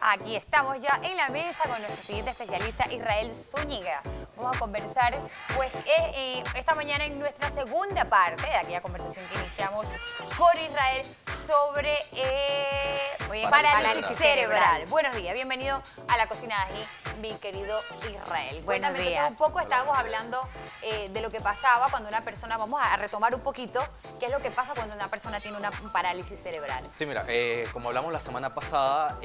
Aquí estamos ya en la mesa con nuestro siguiente especialista, Israel Zúñiga. Vamos a conversar pues esta mañana en nuestra segunda parte de aquella conversación que iniciamos con Israel sobre parálisis cerebral. Buenos días, bienvenido a la cocina de Ají, mi querido Israel. Cuéntame, entonces un poco estábamos hablando de lo que pasaba cuando una persona, vamos a retomar un poquito, qué es lo que pasa cuando una persona tiene una parálisis cerebral. Sí, mira, como hablamos la semana pasada,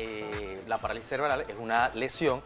la parálisis cerebral es una lesión,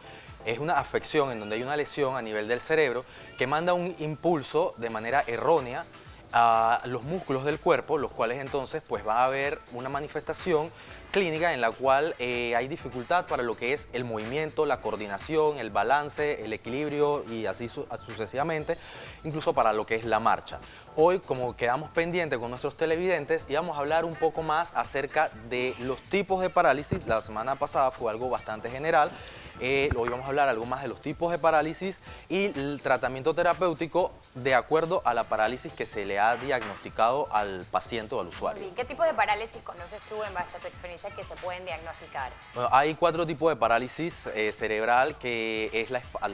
es una afección en donde hay una lesión a nivel del cerebro que manda un impulso de manera errónea a los músculos del cuerpo, los cuales entonces pues va a haber una manifestación clínica en la cual hay dificultad para lo que es el movimiento, la coordinación, el balance, el equilibrio y así sucesivamente, incluso para lo que es la marcha. Hoy, como quedamos pendientes con nuestros televidentes, íbamos a hablar un poco más acerca de los tipos de parálisis. La semana pasada fue algo bastante general. Hoy vamos a hablar algo más de los tipos de parálisis y el tratamiento terapéutico de acuerdo a la parálisis que se le ha diagnosticado al paciente o al usuario. Muy bien. ¿Qué tipos de parálisis conoces tú en base a tu experiencia que se pueden diagnosticar? Bueno, hay 4 tipos de parálisis cerebral que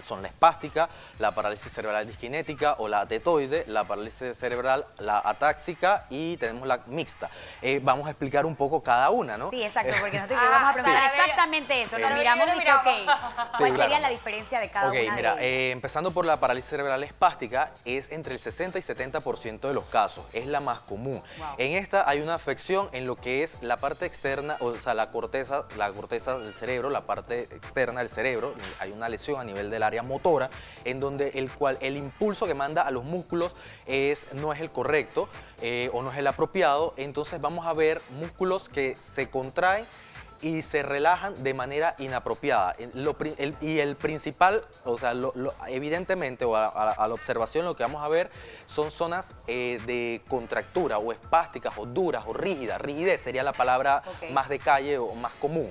son la espástica, la parálisis cerebral disquinética o la atetoide, la parálisis cerebral, la atáxica y tenemos la mixta. Vamos a explicar un poco cada una, ¿no? Sí, exacto, porque nosotros vamos a preguntar exactamente eso. Nos miramos y que, ok, ¿cuál sería la diferencia de cada una de mira, ellas? empezando por la parálisis cerebral espástica, es entre el 60 y 70% de los casos, es la más común. Wow. En esta hay una afección en lo que es la parte externa, o sea, la corteza del cerebro, la parte externa del cerebro, hay una lesión a nivel del área motora, en donde el impulso que manda a los músculos no es el correcto o no es el apropiado, entonces vamos a ver músculos que se contraen y se relajan de manera inapropiada. Y el principal, o sea, evidentemente, o a la observación, lo que vamos a ver son zonas de contractura, o espásticas, o duras, o rígidas. Rigidez sería la palabra más de calle o más común.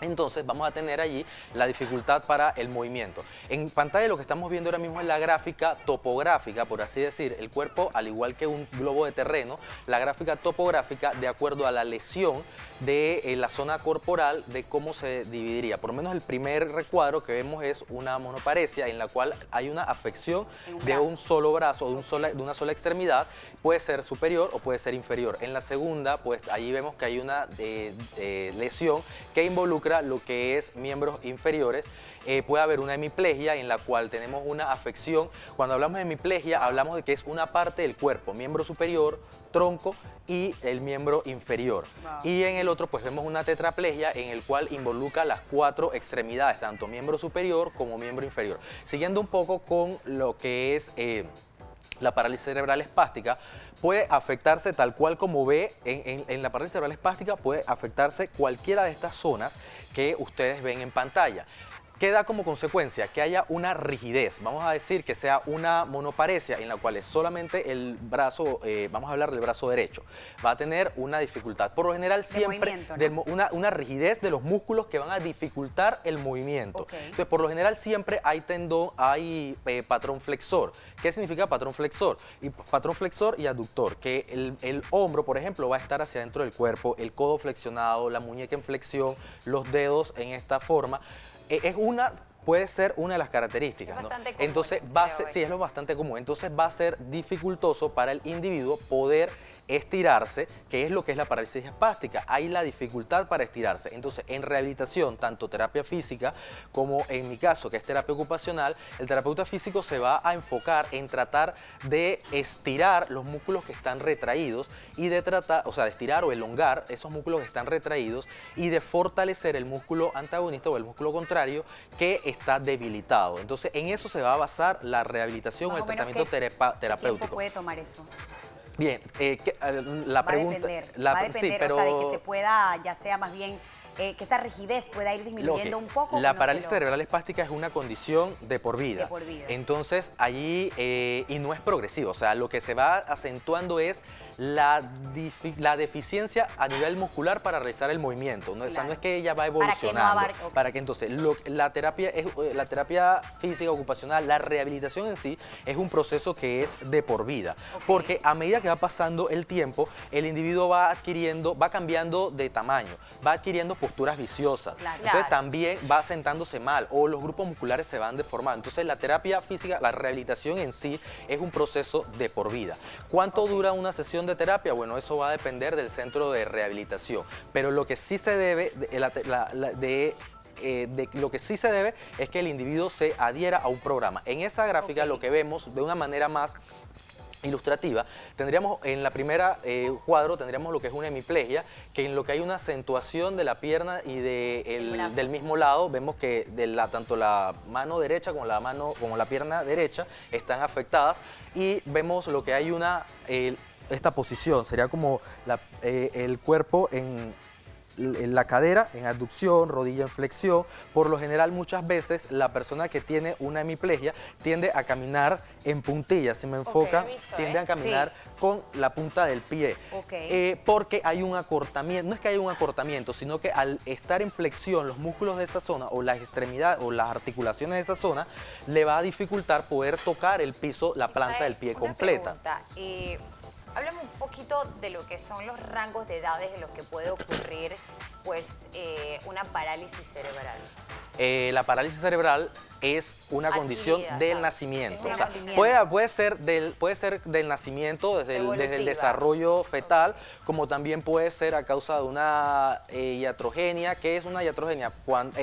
Entonces vamos a tener allí la dificultad para el movimiento. En pantalla lo que estamos viendo ahora mismo es la gráfica topográfica, por así decir. El cuerpo, al igual que un globo de terreno, la gráfica topográfica de acuerdo a la lesión de la zona corporal, de cómo se dividiría. Por lo menos el primer recuadro que vemos es una monoparesia en la cual hay una afección de un solo brazo, de una sola extremidad, puede ser superior o puede ser inferior. En la segunda, pues allí vemos que hay una lesión que involucra lo que es miembros inferiores. Puede haber una hemiplegia en la cual tenemos una afección. Cuando hablamos de hemiplegia, hablamos de que es una parte del cuerpo, miembro superior, tronco y el miembro inferior. Wow. Y en el otro pues vemos una tetraplegia en el cual involucra las 4 extremidades, tanto miembro superior como miembro inferior. Siguiendo un poco con lo que es la parálisis cerebral espástica, puede afectarse tal cual como ve en la parálisis cerebral espástica, puede afectarse cualquiera de estas zonas que ustedes ven en pantalla. ¿Qué da como consecuencia? Que haya una rigidez. Vamos a decir que sea una monoparesia en la cual es solamente el brazo, vamos a hablar del brazo derecho, va a tener una dificultad. Por lo general siempre una rigidez de los músculos que van a dificultar el movimiento. Entonces, por lo general siempre hay tendón, hay patrón flexor. ¿Qué significa patrón flexor? Patrón flexor y aductor, que el hombro, por ejemplo, va a estar hacia adentro del cuerpo, el codo flexionado, la muñeca en flexión, los dedos en esta forma. Puede ser una de las características, ¿no? Entonces sí, es lo bastante común. Entonces va a ser dificultoso para el individuo poder estirarse, que es lo que es la parálisis espástica. Hay la dificultad para estirarse. Entonces, en rehabilitación, tanto terapia física como en mi caso, que es terapia ocupacional, el terapeuta físico se va a enfocar en tratar de estirar los músculos que están retraídos y de tratar, o sea, de estirar o elongar esos músculos que están retraídos y de fortalecer el músculo antagonista o el músculo contrario que está debilitado. Entonces, en eso se va a basar la rehabilitación o el tratamiento terapéutico. ¿Qué tiempo puede tomar eso? Bien, la pregunta... Va a depender, o sea, de que se pueda, ya sea más bien que esa rigidez pueda ir disminuyendo un poco. La parálisis cerebral espástica es una condición de por vida. De por vida. Entonces, allí, y no es progresivo, o sea, lo que se va acentuando es la deficiencia a nivel muscular para realizar el movimiento. ¿No? O sea, no es que ella va evolucionando. Para que entonces, la terapia física ocupacional, la rehabilitación en sí, es un proceso que es de por vida. Porque a medida que va pasando el tiempo, el individuo va cambiando de tamaño, va adquiriendo posturas viciosas. Claro. Entonces también va sentándose mal o los grupos musculares se van deformando. Entonces la terapia física, la rehabilitación en sí es un proceso de por vida. ¿Cuánto dura una sesión de terapia? Bueno, eso va a depender del centro de rehabilitación. Pero lo que sí se debe lo que sí se debe es que el individuo se adhiera a un programa. En esa gráfica lo que vemos de una manera más ilustrativa, tendríamos en la primera cuadro tendríamos lo que es una hemiplegia, que en lo que hay una acentuación de la pierna y del mismo lado, vemos que tanto la mano derecha como la pierna derecha están afectadas y vemos lo que hay esta posición, sería como el cuerpo en la cadera en abducción, rodilla en flexión. Por lo general, muchas veces la persona que tiene una hemiplegia tiende a caminar en puntillas. Si me enfoca, tiende a caminar con la punta del pie. Porque hay un acortamiento. No es que haya un acortamiento, sino que al estar en flexión los músculos de esa zona o las extremidades o las articulaciones de esa zona, le va a dificultar poder tocar el piso, la planta del pie completa. Háblame un poquito de lo que son los rangos de edades en los que puede ocurrir pues, una parálisis cerebral. La parálisis cerebral es una condición del nacimiento. O sea, puede ser del nacimiento, desde el desarrollo fetal, como también puede ser a causa de una iatrogenia. ¿Qué es una iatrogenia?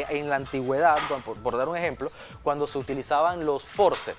En la antigüedad, por dar un ejemplo, cuando se utilizaban los forceps.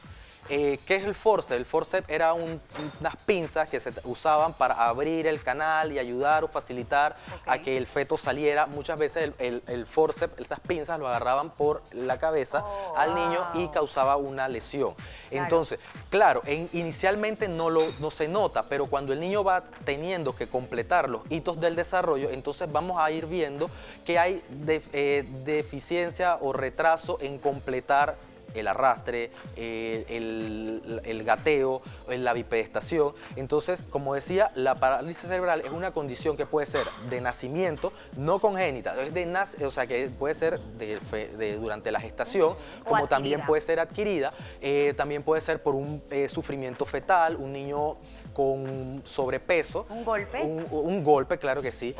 ¿Qué es el forceps? El forceps era unas pinzas que se usaban para abrir el canal y ayudar o facilitar a que el feto saliera. Muchas veces el forceps, estas pinzas lo agarraban por la cabeza al niño y causaba una lesión. Entonces, claro, inicialmente no se nota, pero cuando el niño va teniendo que completar los hitos del desarrollo, entonces vamos a ir viendo que hay deficiencia o retraso en completar el arrastre, el gateo, la bipedestación. Entonces, como decía, la parálisis cerebral es una condición que puede ser de nacimiento, no congénita, o sea, que puede ser durante la gestación, como también puede ser adquirida, también puede ser por un sufrimiento fetal, un niño con sobrepeso. ¿Un golpe? Un golpe, claro que sí.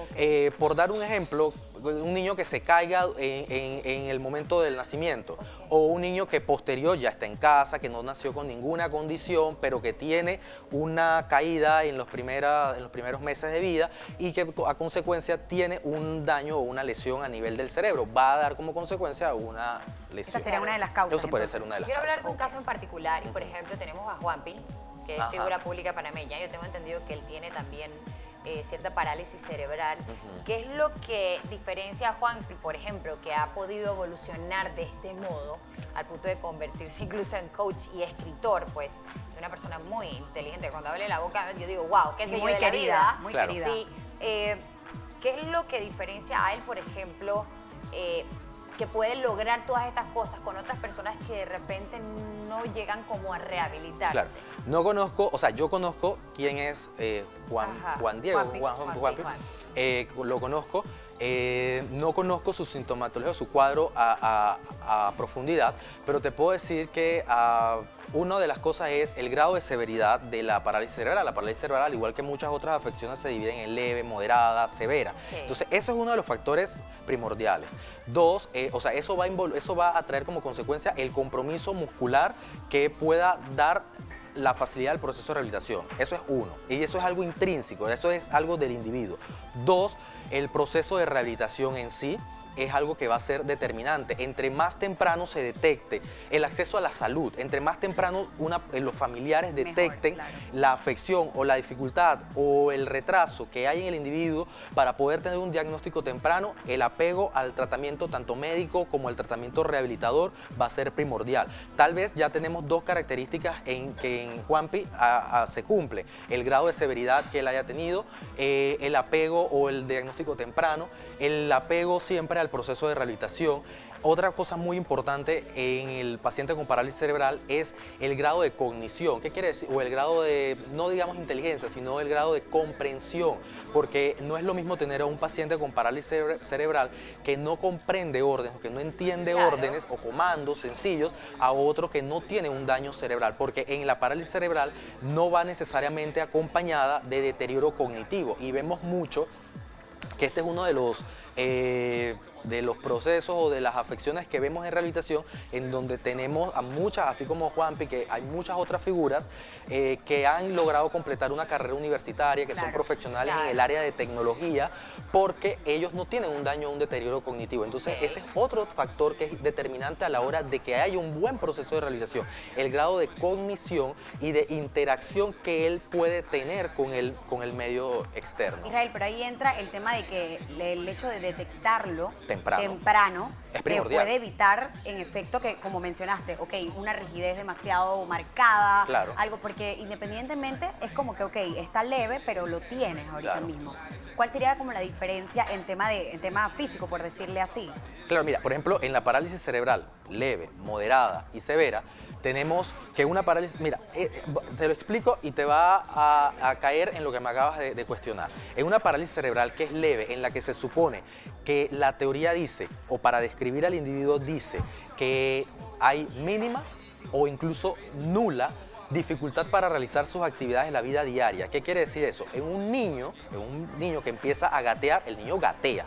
Por dar un ejemplo, un niño que se caiga en el momento del nacimiento, o un niño que posterior ya está en casa, que no nació con ninguna condición, pero que tiene una caída en los primeros meses de vida y que a consecuencia tiene un daño o una lesión a nivel del cerebro. Va a dar como consecuencia una lesión. Esta sería una de las causas. Eso puede ser una de las causas. Quiero causas. hablar de un caso en particular y, por ejemplo, tenemos a Juanpi, que es figura pública panameña. Yo tengo entendido que él tiene también cierta parálisis cerebral. ¿Qué es lo que diferencia a Juanpi, por ejemplo, que ha podido evolucionar de este modo al punto de convertirse incluso en coach y escritor, pues, de una persona muy inteligente? Cuando abre la boca, yo digo, wow, qué sé yo de la vida. Muy querida. Sí, ¿qué es lo que diferencia a él, por ejemplo, que puede lograr todas estas cosas con otras personas que de repente no llegan como a rehabilitarse? Claro. No conozco, o sea, yo conozco quién es Juan Diego, Juanpi. Lo conozco. No conozco su sintomatología, su cuadro a profundidad, pero te puedo decir que una de las cosas es el grado de severidad de la parálisis cerebral. La parálisis cerebral, al igual que muchas otras afecciones, se dividen en leve, moderada, severa. Entonces, eso es uno de los factores primordiales. Dos, o sea, eso va a traer como consecuencia el compromiso muscular que pueda dar la facilidad del proceso de rehabilitación. Eso es uno. Y eso es algo intrínseco, eso es algo del individuo. Dos, el proceso de rehabilitación en sí es algo que va a ser determinante. Entre más temprano se detecte el acceso a la salud, entre más temprano los familiares detecten la afección o la dificultad o el retraso que hay en el individuo para poder tener un diagnóstico temprano, el apego al tratamiento tanto médico como el tratamiento rehabilitador va a ser primordial. Tal vez ya tenemos dos características en que en Juanpi se cumple: el grado de severidad que él haya tenido, el apego o el diagnóstico temprano, el apego siempre al proceso de rehabilitación. Otra cosa muy importante en el paciente con parálisis cerebral es el grado de cognición. ¿Qué quiere decir? O el grado de, no digamos inteligencia, sino el grado de comprensión. Porque no es lo mismo tener a un paciente con parálisis cerebral que no comprende órdenes, que no entiende órdenes o comandos sencillos, a otro que no tiene un daño cerebral. Porque en la parálisis cerebral no va necesariamente acompañada de deterioro cognitivo. Y vemos mucho que este es uno de los de los procesos o de las afecciones que vemos en rehabilitación, en donde tenemos a muchas, así como Juanpi, que hay muchas otras figuras que han logrado completar una carrera universitaria, que son profesionales en el área de tecnología, porque ellos no tienen un daño o un deterioro cognitivo. Entonces, ese es otro factor que es determinante a la hora de que haya un buen proceso de rehabilitación, el grado de cognición y de interacción que él puede tener con el medio externo. Israel, pero ahí entra el tema de que el hecho de detectarlo temprano es primordial. Puede evitar, en efecto, que como mencionaste, una rigidez demasiado marcada, algo, porque independientemente es como que, está leve, pero lo tienes ahorita mismo. ¿Cuál sería como la diferencia en tema físico, por decirle así? Claro, mira, por ejemplo, en la parálisis cerebral leve, moderada y severa, tenemos que una parálisis, mira, te lo explico y te va a caer en lo que me acabas de cuestionar. En una parálisis cerebral que es leve, en la que se supone que la teoría dice, o para describir al individuo dice, que hay mínima o incluso nula dificultad para realizar sus actividades en la vida diaria. ¿Qué quiere decir eso? En un niño que empieza a gatear, el niño gatea,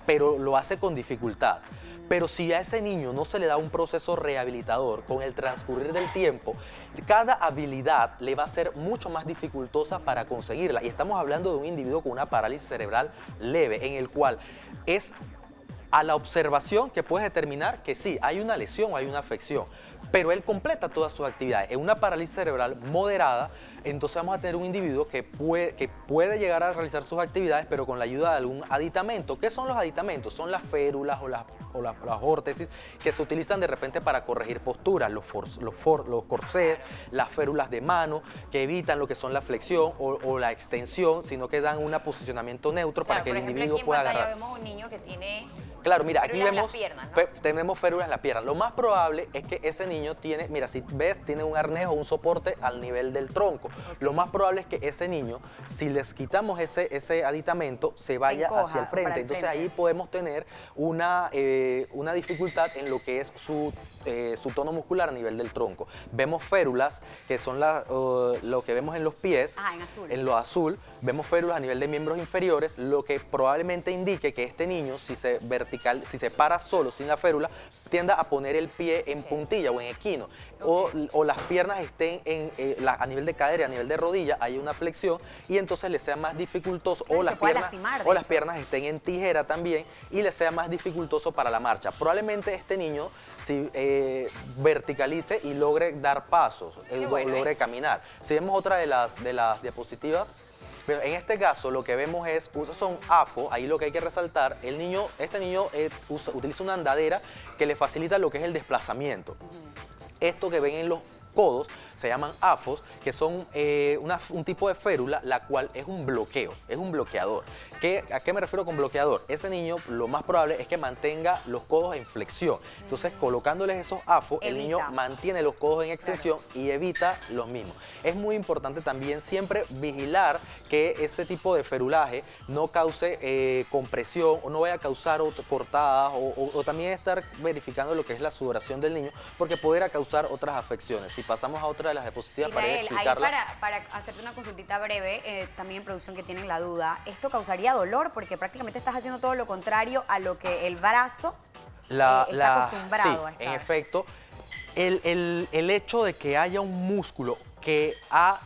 pero lo hace con dificultad. Pero si a ese niño no se le da un proceso rehabilitador, con el transcurrir del tiempo, cada habilidad le va a ser mucho más dificultosa para conseguirla. Y estamos hablando de un individuo con una parálisis cerebral leve, en el cual es a la observación que puedes determinar que sí, hay una lesión o hay una afección, pero él completa todas sus actividades. En una parálisis cerebral moderada, entonces vamos a tener un individuo que puede llegar a realizar sus actividades, pero con la ayuda de algún aditamento. ¿Qué son los aditamentos? Son las férulas o las órtesis que se utilizan de repente para corregir posturas, los corsets, las férulas de mano, que evitan lo que son la flexión o la extensión, sino que dan un posicionamiento neutro para que el individuo pueda agarrar. Aquí vemos un niño que tiene... Claro, mira, aquí vemos, en las piernas, ¿no? Tenemos férulas en la pierna. Lo más probable es que ese niño tiene, mira, si ves, tiene un arnés o un soporte al nivel del tronco. Lo más probable es que ese niño, si les quitamos ese aditamento, se vaya hacia el frente. Entonces ahí podemos tener una dificultad en lo que es su tono muscular a nivel del tronco. Vemos férulas, que son lo que vemos en los pies, en lo azul. Vemos férulas a nivel de miembros inferiores, lo que probablemente indique que este niño, si se para solo, sin la férula, tienda a poner el pie en puntilla o en equino, o las piernas estén a nivel de cadera, a nivel de rodilla, hay una flexión y entonces le sea más dificultoso, o las piernas estén en tijera también y le sea más dificultoso para la marcha. Probablemente este niño si verticalice y logre dar pasos, logre caminar. Si vemos otra de las diapositivas, pero en este caso lo que vemos son AFO, ahí lo que hay que resaltar, este niño utiliza una andadera que le facilita lo que es el desplazamiento. Esto que ven en los codos se llaman AFOs, que son un tipo de férula, la cual es un bloqueo, es un bloqueador. ¿A qué me refiero con bloqueador? Ese niño lo más probable es que mantenga los codos en flexión. Entonces, colocándoles esos AFOs, el niño mantiene los codos en extensión y evita los mismos. Es muy importante también siempre vigilar que ese tipo de ferulaje no cause compresión o no vaya a causar cortadas o también estar verificando lo que es la sudoración del niño, porque podrá causar otras afecciones. Si pasamos a otra de las diapositivas para explicarla. Ahí para hacerte una consultita breve, también en producción que tienen la duda, ¿esto causaría dolor? Porque prácticamente estás haciendo todo lo contrario a lo que el brazo está acostumbrado a estar. En efecto, el hecho de que haya un músculo que ha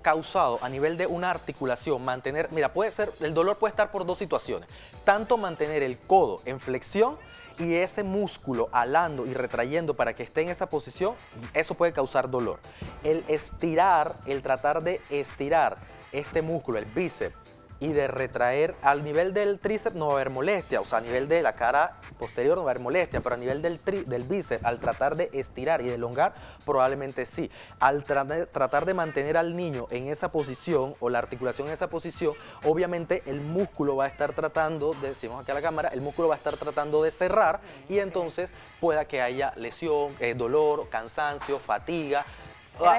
causado a nivel de una articulación, mira, el dolor puede estar por dos situaciones, tanto mantener el codo en flexión y ese músculo alando y retrayendo para que esté en esa posición, eso puede causar dolor. El tratar de estirar este músculo, el bíceps, y de retraer al nivel del tríceps no va a haber molestia, o sea, a nivel de la cara posterior no va a haber molestia, pero a nivel del bíceps, al tratar de estirar y de elongar, probablemente sí. Al tratar de mantener al niño en esa posición o la articulación en esa posición, obviamente el músculo va a estar tratando, decimos aquí a la cámara, el músculo va a estar tratando de cerrar y entonces pueda que haya lesión, dolor, cansancio, fatiga,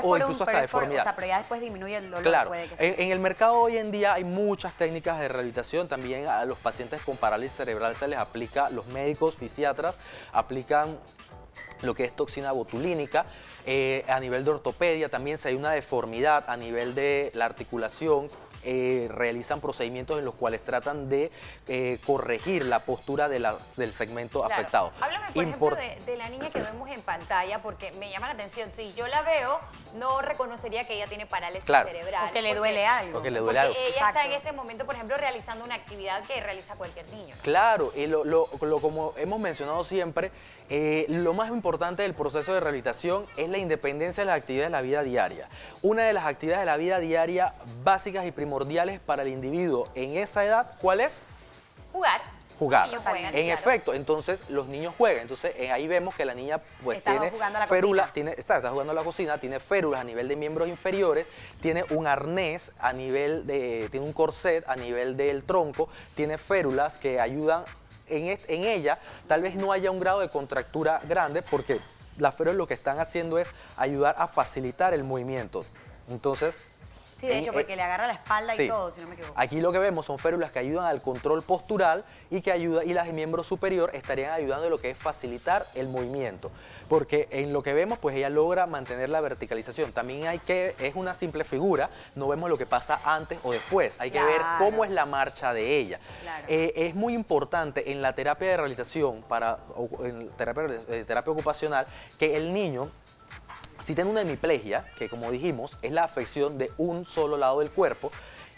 o incluso hasta deformidad. Pero ya después disminuye el dolor. Claro, puede que sea. en el mercado hoy en día hay muchas técnicas de rehabilitación. También a los pacientes con parálisis cerebral se les aplica, los médicos, fisiatras, aplican lo que es toxina botulínica. A nivel de ortopedia también, si hay una deformidad a nivel de la articulación, realizan procedimientos en los cuales tratan de corregir la postura del segmento afectado. Háblame, por ejemplo, de la niña que vemos en pantalla, porque me llama la atención. Si yo la veo, no reconocería que ella tiene parálisis cerebral. Porque le duele algo. Porque le duele algo. Ella está en este momento, por ejemplo, realizando una actividad que realiza cualquier niño. Claro, y como hemos mencionado siempre, lo más importante del proceso de rehabilitación es la independencia de las actividades de la vida diaria. Una de las actividades de la vida diaria básicas y primordiales para el individuo en esa edad, ¿cuál es? Jugar. Jugar. Juegan, en efecto, entonces los niños juegan. Entonces ahí vemos que la niña pues tiene férulas, está jugando a la cocina, tiene férulas a nivel de miembros inferiores, tiene un arnés a nivel tiene un corset a nivel del tronco, tiene férulas que ayudan en ella. Tal vez no haya un grado de contractura grande porque las férulas lo que están haciendo es ayudar a facilitar el movimiento. Entonces, sí, de hecho, porque le agarra la espalda sí, y todo, si no me equivoco. Aquí lo que vemos son férulas que ayudan al control postural y las de miembro superior estarían ayudando en lo que es facilitar el movimiento. Porque en lo que vemos, pues ella logra mantener la verticalización. También es una simple figura, no vemos lo que pasa antes o después. Hay que ver cómo es la marcha de ella. Claro. Es muy importante en la terapia de rehabilitación, en terapia ocupacional, que el niño, si tiene una hemiplegia, que como dijimos, es la afección de un solo lado del cuerpo,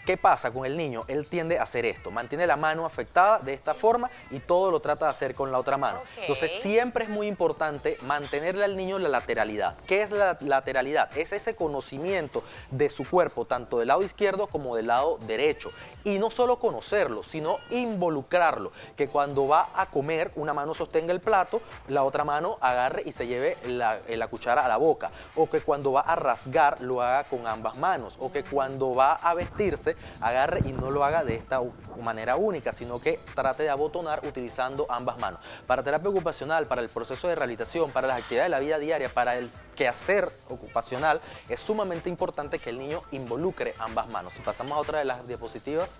¿qué pasa con el niño? Él tiende a hacer esto, mantiene la mano afectada de esta forma y todo lo trata de hacer con la otra mano. Entonces siempre es muy importante mantenerle al niño la lateralidad. ¿Qué es la lateralidad? Es ese conocimiento de su cuerpo, tanto del lado izquierdo como del lado derecho. Y no solo conocerlo, sino involucrarlo. Que cuando va a comer, una mano sostenga el plato, la otra mano agarre y se lleve la cuchara a la boca. O que cuando va a rasgar, lo haga con ambas manos. O que cuando va a vestirse, agarre y no lo haga de esta manera única, sino que trate de abotonar utilizando ambas manos. Para terapia ocupacional, para el proceso de rehabilitación, para las actividades de la vida diaria, para el quehacer ocupacional, es sumamente importante que el niño involucre ambas manos. Si pasamos a otra de las diapositivas.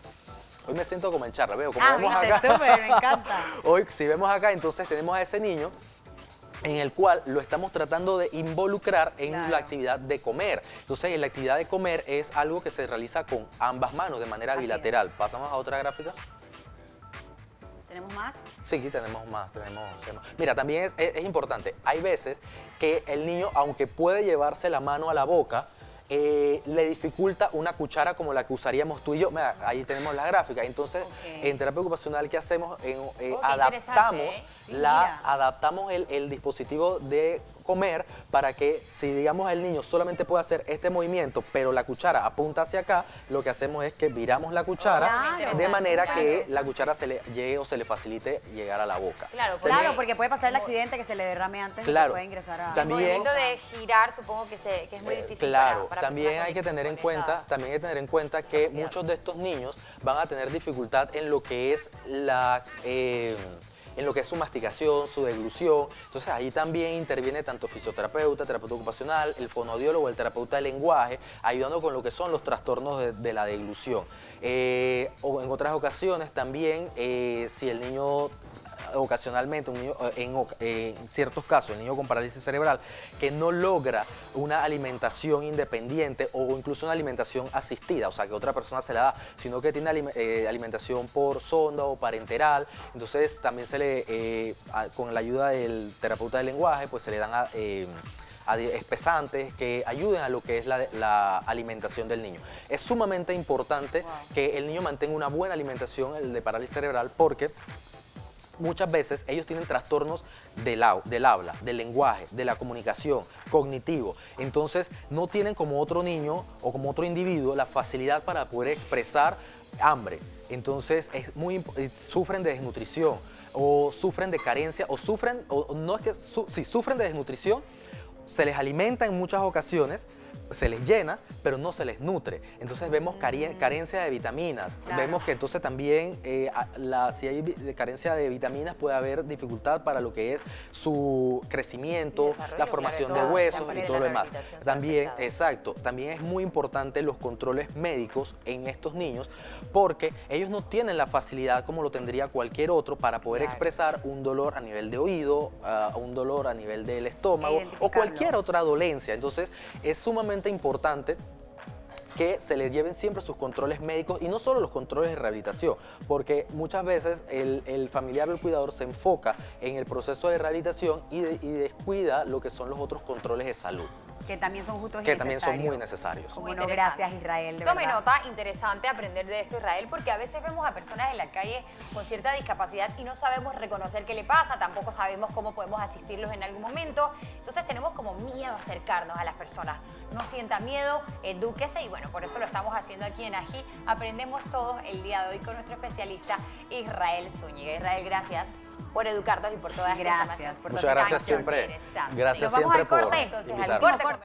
Hoy me siento como en charla, veo como vemos acá. Súper, me encanta. Hoy, si vemos acá, entonces tenemos a ese niño en el cual lo estamos tratando de involucrar en la actividad de comer. Entonces, la actividad de comer es algo que se realiza con ambas manos de manera bilateral. Pasamos a otra gráfica. ¿Tenemos más? Sí, tenemos más. Mira, también es importante. Hay veces que el niño, aunque puede llevarse la mano a la boca, le dificulta una cuchara como la que usaríamos tú y yo. Mira, ahí tenemos la gráfica. Entonces, en terapia ocupacional, ¿qué hacemos? Adaptamos el dispositivo de comer para que, si digamos el niño solamente puede hacer este movimiento, pero la cuchara apunta hacia acá, lo que hacemos es que viramos la cuchara de manera que la cuchara se le llegue o se le facilite llegar a la boca. Claro, porque puede pasar el accidente que se le derrame antes y puede ingresar a... El movimiento de girar, supongo que es muy difícil. Claro, también hay que tener en cuenta, que muchos de estos niños van a tener dificultad en lo que es su masticación, su deglución. Entonces ahí también interviene tanto fisioterapeuta, terapeuta ocupacional, el fonoaudiólogo, el terapeuta de lenguaje, ayudando con lo que son los trastornos de la deglución. O en otras ocasiones también, si el niño ocasionalmente, en ciertos casos, el niño con parálisis cerebral que no logra una alimentación independiente o incluso una alimentación asistida, o sea, que otra persona se la da, sino que tiene alimentación por sonda o parenteral, entonces también con la ayuda del terapeuta del lenguaje, pues se le dan espesantes que ayuden a lo que es la alimentación del niño. Es sumamente importante que el niño mantenga una buena alimentación, el de parálisis cerebral, porque muchas veces ellos tienen trastornos del habla, del lenguaje, de la comunicación, cognitivo. Entonces no tienen como otro niño o como otro individuo la facilidad para poder expresar hambre. Entonces sufren de desnutrición o sufren de carencia sufren de desnutrición, se les alimenta en muchas ocasiones, se les llena, pero no se les nutre. Entonces vemos carencia de vitaminas. Vemos que entonces también si hay carencia de vitaminas puede haber dificultad para lo que es su crecimiento, la formación de huesos y todo lo demás. También es muy importante los controles médicos en estos niños porque ellos no tienen la facilidad como lo tendría cualquier otro para poder expresar un dolor a nivel de oído, un dolor a nivel del estómago o cualquier otra dolencia. Entonces es sumamente importante que se les lleven siempre sus controles médicos y no solo los controles de rehabilitación, porque muchas veces el familiar o el cuidador se enfoca en el proceso de rehabilitación y descuida lo que son los otros controles de salud. Que también son justos y que también son muy necesarios. Bueno, gracias Israel, de Tome verdad. nota, interesante aprender de esto, Israel, porque a veces vemos a personas en la calle con cierta discapacidad y no sabemos reconocer qué le pasa, tampoco sabemos cómo podemos asistirlos en algún momento, entonces tenemos como miedo a acercarnos a las personas. No sienta miedo, edúquese y bueno, por eso lo estamos haciendo aquí en Ají. Aprendemos todos el día de hoy con nuestro especialista Israel Zúñiga. Israel, gracias por educarnos y por toda esta información. Por Muchas gracias siempre. Gracias Nos vamos siempre al corte. por Entonces, al invitarme. corte.